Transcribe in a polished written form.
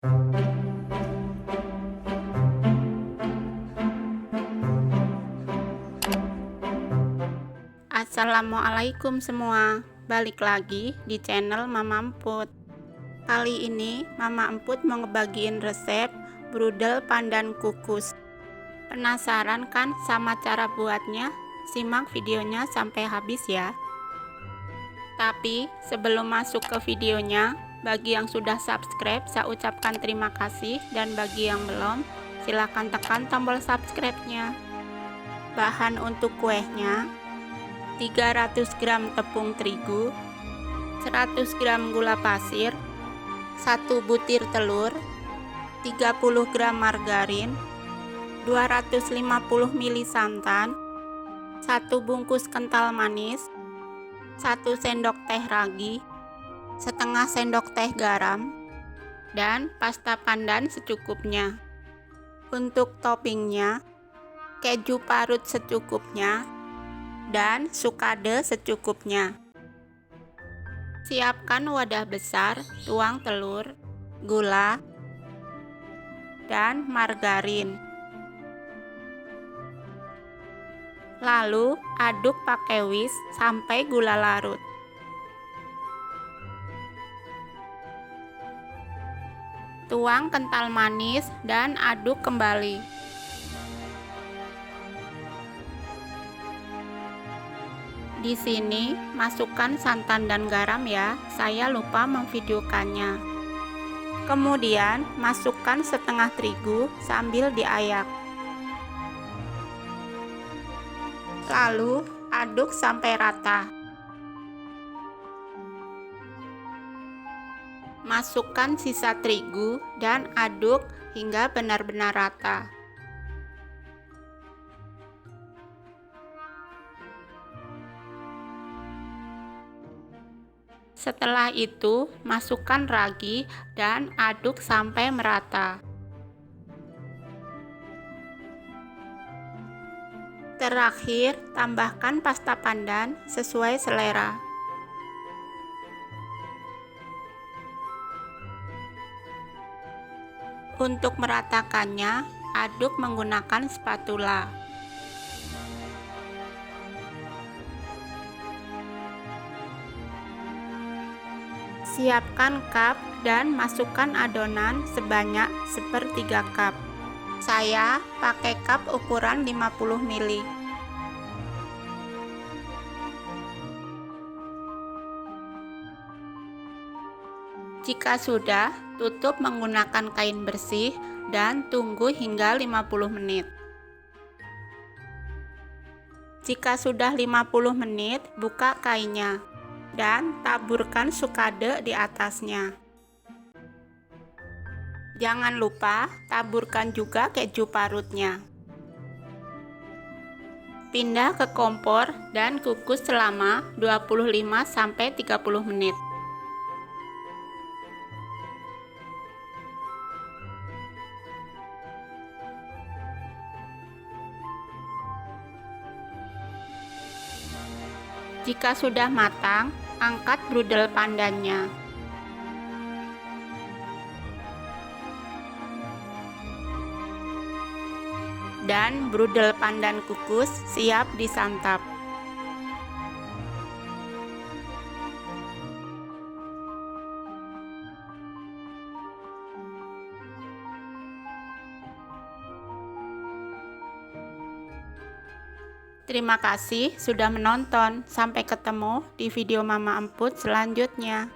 Assalamualaikum semua, balik lagi di channel Mama Emput. Kali ini Mama Emput mau ngebagiin resep brudel pandan kukus. Penasaran kan sama cara buatnya? Simak videonya sampai habis ya. Tapi sebelum masuk ke videonya, bagi yang sudah subscribe saya ucapkan terima kasih, dan bagi yang belum silahkan tekan tombol subscribe-nya. Bahan untuk kuehnya: 300 gram tepung terigu, 100 gram gula pasir, 1 butir telur, 30 gram margarin, 250 ml santan, 1 bungkus kental manis, 1 sendok teh ragi, setengah sendok teh garam, dan pasta pandan secukupnya. Untuk toppingnya, keju parut secukupnya dan sukade secukupnya. Siapkan wadah besar, tuang telur, gula, dan margarin. Lalu aduk pakai whisk sampai gula larut. Tuang kental manis dan aduk kembali. Di sini masukkan santan dan garam ya, saya lupa memvideokannya. Kemudian masukkan setengah terigu sambil diayak. Lalu aduk sampai rata. Masukkan sisa terigu dan aduk hingga benar-benar rata. Setelah itu, masukkan ragi dan aduk sampai merata. Terakhir, tambahkan pasta pandan sesuai selera. Untuk meratakannya, aduk menggunakan spatula. Siapkan cup dan masukkan adonan sebanyak sepertiga cup. Saya pakai cup ukuran 50 ml. Jika sudah, tutup menggunakan kain bersih dan tunggu hingga 50 menit. Jika sudah 50 menit, buka kainnya dan taburkan sukade di atasnya. Jangan lupa taburkan juga keju parutnya. Pindah ke kompor dan kukus selama 25-30 menit. Jika sudah matang, angkat brudel pandannya. Dan brudel pandan kukus siap disantap. Terima kasih sudah menonton. Sampai ketemu di video Mama Emput selanjutnya.